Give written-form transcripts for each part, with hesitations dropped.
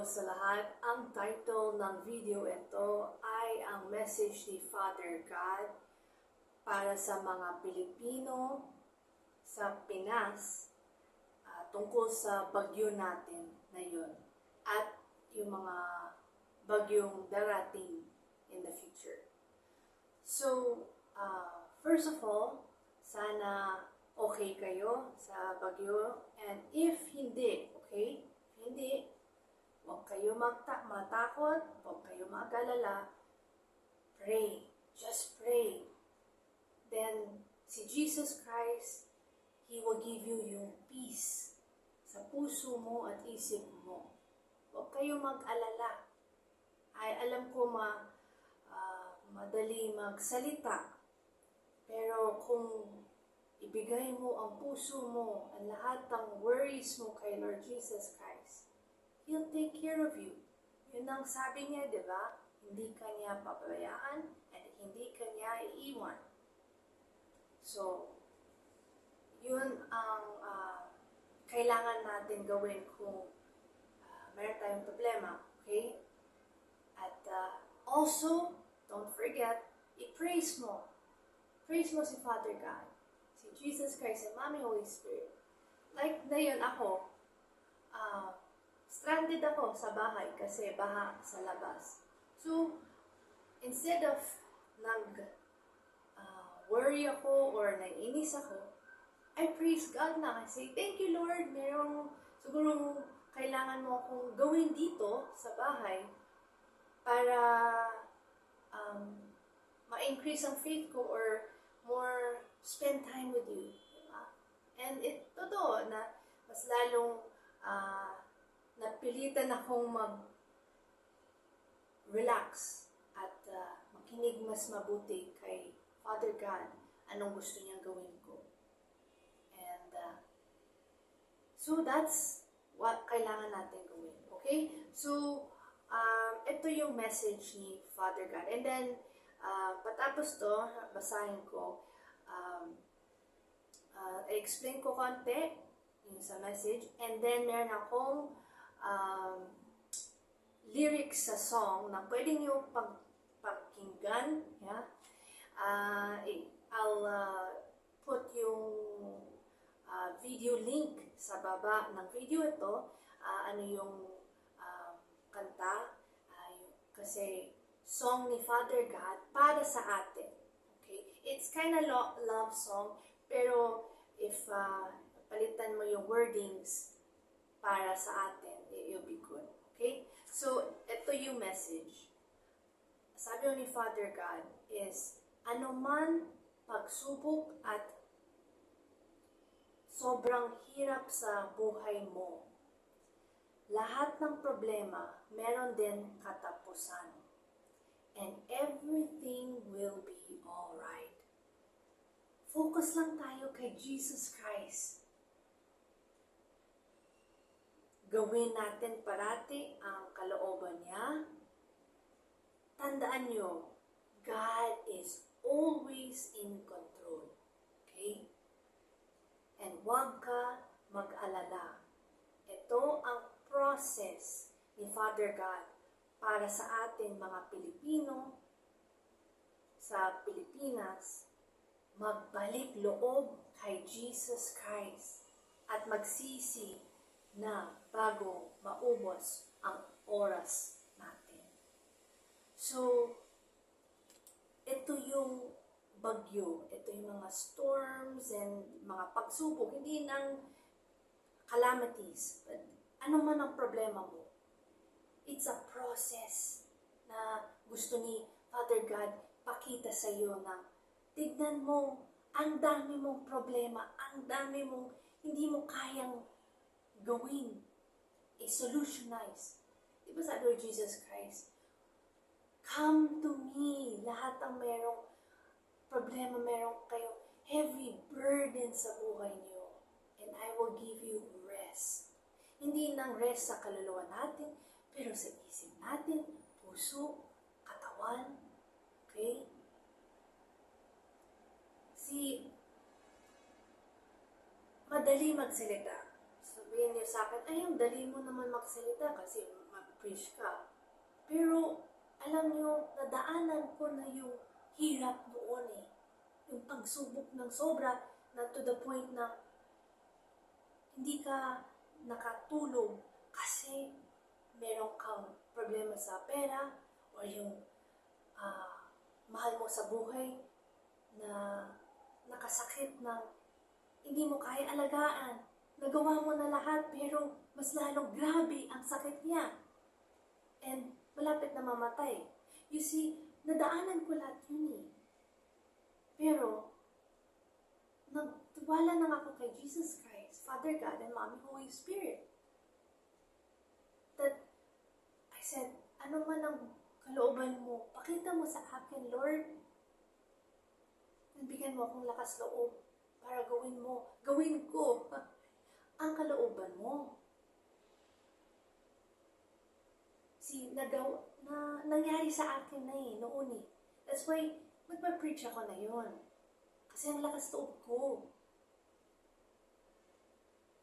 Hello sa lahat. Ang title ng video ito ay ang message ni Father God para sa mga Pilipino sa Pinas tungkol sa bagyo natin na yun at yung mga bagyong darating in the future. So, first of all, sana okay kayo sa bagyo, and if hindi, okay? Hindi, huwag kayo matakot, huwag kayo mag-alala. Pray. Just pray. Then, si Jesus Christ, He will give you yung peace sa puso mo at isip mo. Huwag kayo mag-alala. Ay, alam ko madali magsalita. Pero kung ibigay mo ang puso mo, ang lahat ng worries mo kay Lord Jesus Christ, He'll take care of you. Yun ang sabi niya, di ba? Hindi ka niya papabayaan at hindi ka niya iiwan. So, yun ang kailangan natin gawin kung meron tayong problema. Okay? At also, don't forget, i-praise mo. Praise mo si Father God, si Jesus Christ, and Mommy Holy Spirit. Like na yun ako, stranded ako sa bahay kasi baha sa labas. So, instead of worry ako or naiinis ako, I praise God na. I say, thank you Lord, merong siguro kailangan mo akong gawin dito sa bahay para ma-increase ang faith ko or more spend time with you. Diba? And totoo na mas lalong napilitan akong mag-relax at makinig mas mabuti kay Father God, anong gusto niyang gawin ko. And so that's what kailangan natin gawin. Okay? So, ito yung message ni Father God. And then, patapos to, basahin ko, i-explain ko konti yung sa message. And then, meron akong lyrics sa song na pwede nyo pakinggan. Yeah? I'll put yung video link sa baba ng video ito. Ano yung kanta. Kasi song ni Father God para sa atin. Okay? It's kind of love song, pero if palitan mo yung wordings para sa atin, it'll be good. Okay? So, ito yung message. Sabi ni Father God is, anuman pagsubok at sobrang hirap sa buhay mo, lahat ng problema meron din katapusan. And everything will be alright. Focus lang tayo kay Jesus Christ. Gawin natin parati ang kalooban niya. Tandaan nyo, God is always in control. Okay? And huwag ka mag-alala. Ito ang process ni Father God para sa atin mga Pilipino sa Pilipinas, magbalik loob kay Jesus Christ at magsisi na bago maubos ang oras natin. So, ito yung bagyo, ito yung mga storms and mga pagsubok, hindi ng calamities, but ano man ang problema mo. It's a process na gusto ni Father God pakita sa iyo na tignan mo, ang dami mong problema, ang dami mong hindi mo kayang gawin, i-solutionize. Di ba sabi ni Jesus Christ, come to me, lahat ang merong problema, merong kayong heavy burden sa buhay niyo, and I will give you rest. Hindi nang rest sa kaluluwa natin, pero sa isip natin, puso, katawan, okay? Madali magsalita. So, Sabihin niyo sa akin, ay, ang dali mo naman magsalita kasi mag-preach ka. Pero, alam niyo, nadaanan ko na yung hirap noon eh. Yung pagsubok ng sobra na to the point na hindi ka nakatulog kasi meron kang problema sa pera or yung mahal mo sa buhay na nakasakit ng hindi mo kaya alagaan. Nagawa mo na lahat pero mas lalong grabe ang sakit niya. And malapit na mamatay. You see, nadaanan ko lahat yun eh. Pero, nagtiwala lang ako kay Jesus Christ, Father God, and Mommy Holy Spirit. That I said, ano man ang kalooban mo, pakita mo sa akin, Lord. Bigyan mo akong lakas loob para gawin ko ang kalooban mo. Nangyari sa akin na eh, noon eh. That's why, magpa-preach ako na yun. Kasi ang lakas loob ko.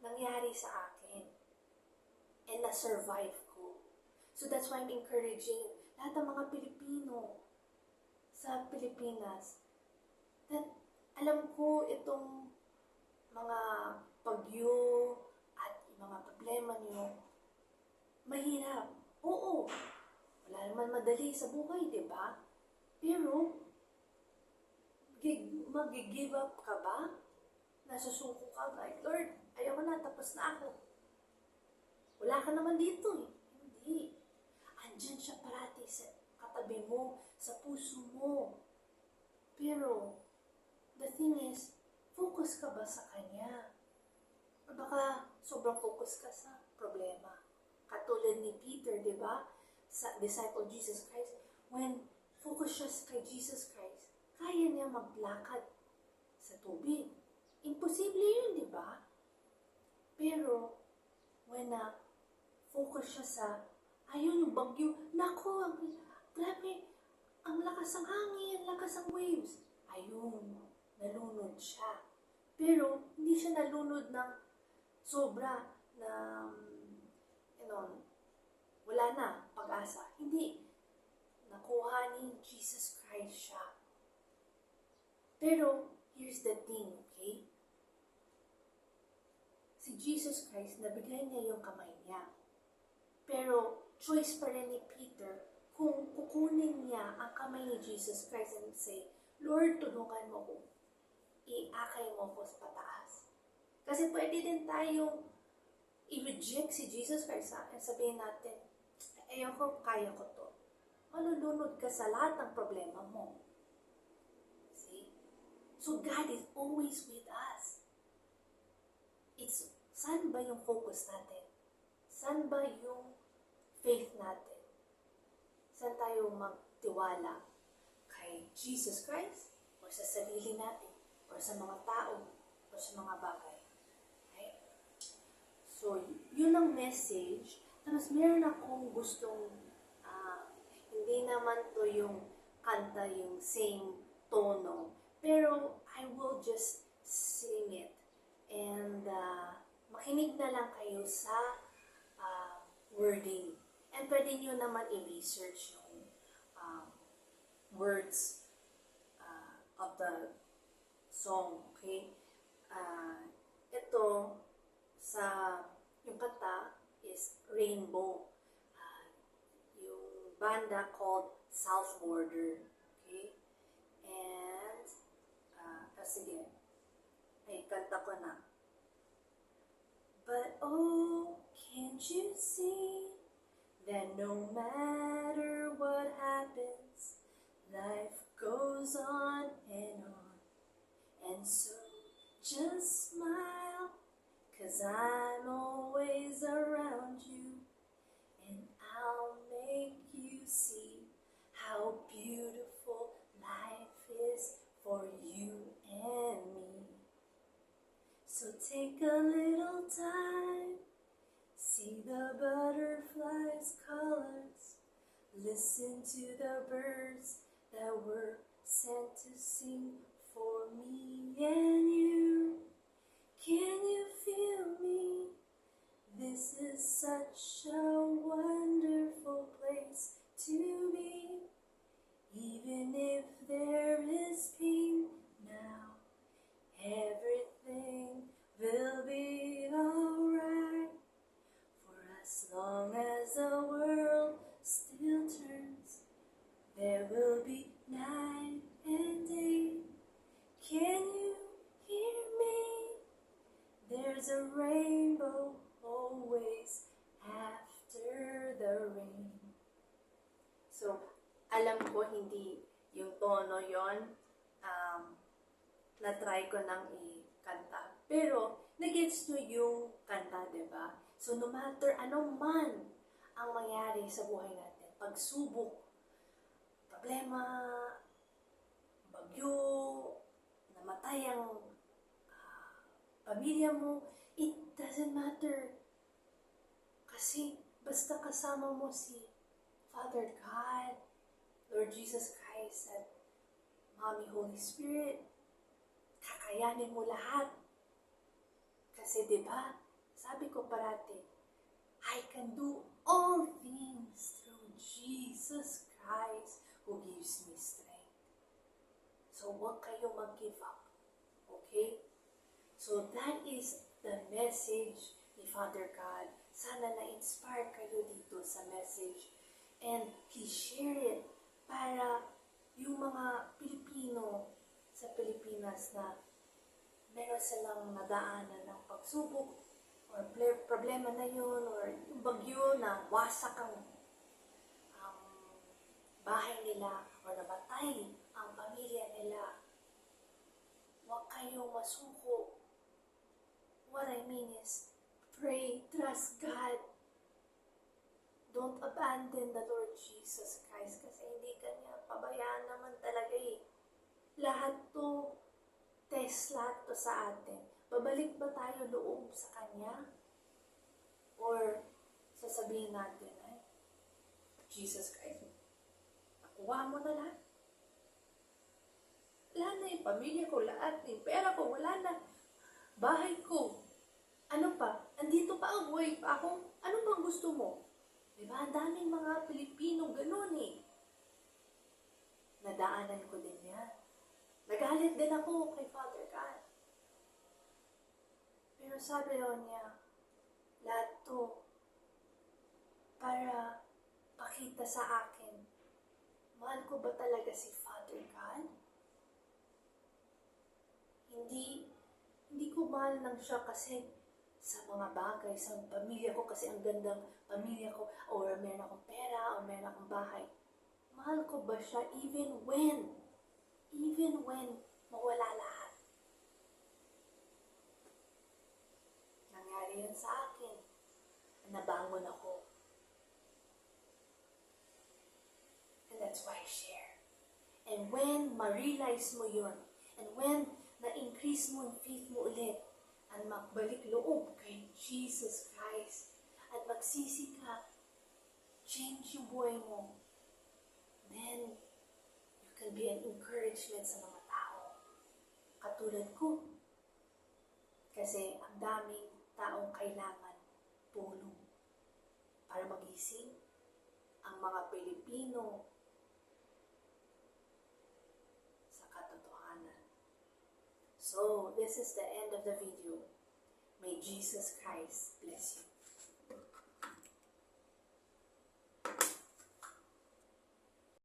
Nangyari sa akin. And na-survive ko. So that's why I'm encouraging lahat ng mga Pilipino sa Pilipinas that alam ko itong mga bagyo at mga problema niyo, mahirap. Oo, wala naman madali sa buhay, di ba? Pero, mag-give up ka ba? Nasusuko ka, like, Lord, ayaw na, tapos na ako. Wala ka naman dito eh. Hindi. Andyan siya parati sa katabi mo, sa puso mo. Pero, the thing is, focus ka ba sa Kanya? O baka sobrang focus ka sa problema. Katulad ni Peter, di ba? Sa disciple Jesus Christ. When focus siya kay Jesus Christ, kaya niya maglakad sa tubig. Imposible yun, di ba? Pero, when focus siya sa, ayun yung bagyo, nako, grabe, ang lakas ng hangin, lakas ng waves. Ayun, nalunod siya. Pero, hindi siya nalunod ng sobra na, wala na, pag-asa. Hindi. Nakuha ni Jesus Christ siya. Pero, here's the thing, okay? Si Jesus Christ, nabigay niya yung kamay niya. Pero, choice pa rin ni Peter kung kukunin niya ang kamay ni Jesus Christ and say, Lord, tulungan mo ko. Iakay mo ko sa pataas. Kasi pwede din tayong i-reject si Jesus Christ at sabihin natin, ayoko, kaya ko to. Malulunod ka sa lahat ng problema mo. See? So God is always with us. Saan ba yung focus natin? Saan ba yung faith natin? Saan tayo magtiwala? Kay Jesus Christ? O sa sarili natin? O sa mga tao? O sa mga bagay? Okay? So, yun ang message. Tapos meron akong gustong, hindi naman to yung kanta, yung same tono. Pero, I will just sing it. And, makinig na lang kayo sa wording. And pwede nyo naman i-research yung words of the song. Okay? Ito, yung kanta is Rainbow. Yung banda called South Border. Okay? And, sige, kanta ko na. But oh, can't you see that no matter what happens, life goes on. And so just smile, 'cause I'm always around you, and I'll make you see how beautiful life is for you and me. So take a little time, see the butterflies' colors, listen to the birds that were sent to sing for me and you. Can you feel me This is such a wonderful place to be. Even if there is pain now, everything will be alright. For as long as the world still turns, there will be night and day. Can you hear me? There's a rainbow always after the rain. So, alam ko hindi yung tono yon na-try ko nang i-kanta. Pero, nag-gets nyo yung kanta, diba? So, no matter anong man ang mangyari sa buhay natin, pagsubok, problema, bagyo, namatay ang pamilya mo, it doesn't matter. Kasi basta kasama mo si Father God, Lord Jesus Christ, at Mommy Holy Spirit, kakayanin mo lahat. Kasi diba, sabi ko parati, I can do all things through Jesus Christ who gives me strength. So huwag kayo mag-give up. Okay? So that is the message ni Father God. Sana na-inspire kayo dito sa message. And please share it para yung mga Pilipino sa Pilipinas na meron silang nadaanan ng pagsubok or problema na yun or yung bagyo na wasak ang bahay nila or namatay ang pamilya nila. Huwag kayong masuko. What I mean is, pray, trust God. Don't abandon the Lord Jesus Christ kasi hindi kanya pabayaan naman talaga eh. Lahat to, test lahat to sa atin. Babalik ba tayo loob sa Kanya? Or sasabihin natin, ay, Jesus Christ, nakuha mo na lahat. Wala na yung pamilya ko, lahat yung pera ko, wala na. Bahay ko. Ano pa? Andito pa ang buhay pa ako. Ano bang gusto mo? Diba? Ang daming mga Pilipino ganun eh. Nadaanan ko din yan. Nagalit din ako kay Father God. Pero sabi raw niya, lahat to para pakita sa akin, mahal ko ba talaga si Father God? Hindi ko mahal lang siya kasi sa mga bagay, sa pamilya ko, kasi ang gandang pamilya ko, or meron akong pera, or meron akong bahay. Mahal ko ba siya even when mawala lahat? Nangyari yan sa akin. Nabangon ako. And that's why I share. And when ma-realize mo yun, and when na-increase mo yung faith mo ulit, at magbalik loob kay Jesus Christ, at magsisi ka, change yung buhay mo, then you can be an encouragement sa mga tao. Katulad ko. Kasi ang daming taong kailangan tulong para magising ang mga Pilipino sa katotohanan. So, this is the end of the video. May Jesus Christ bless you.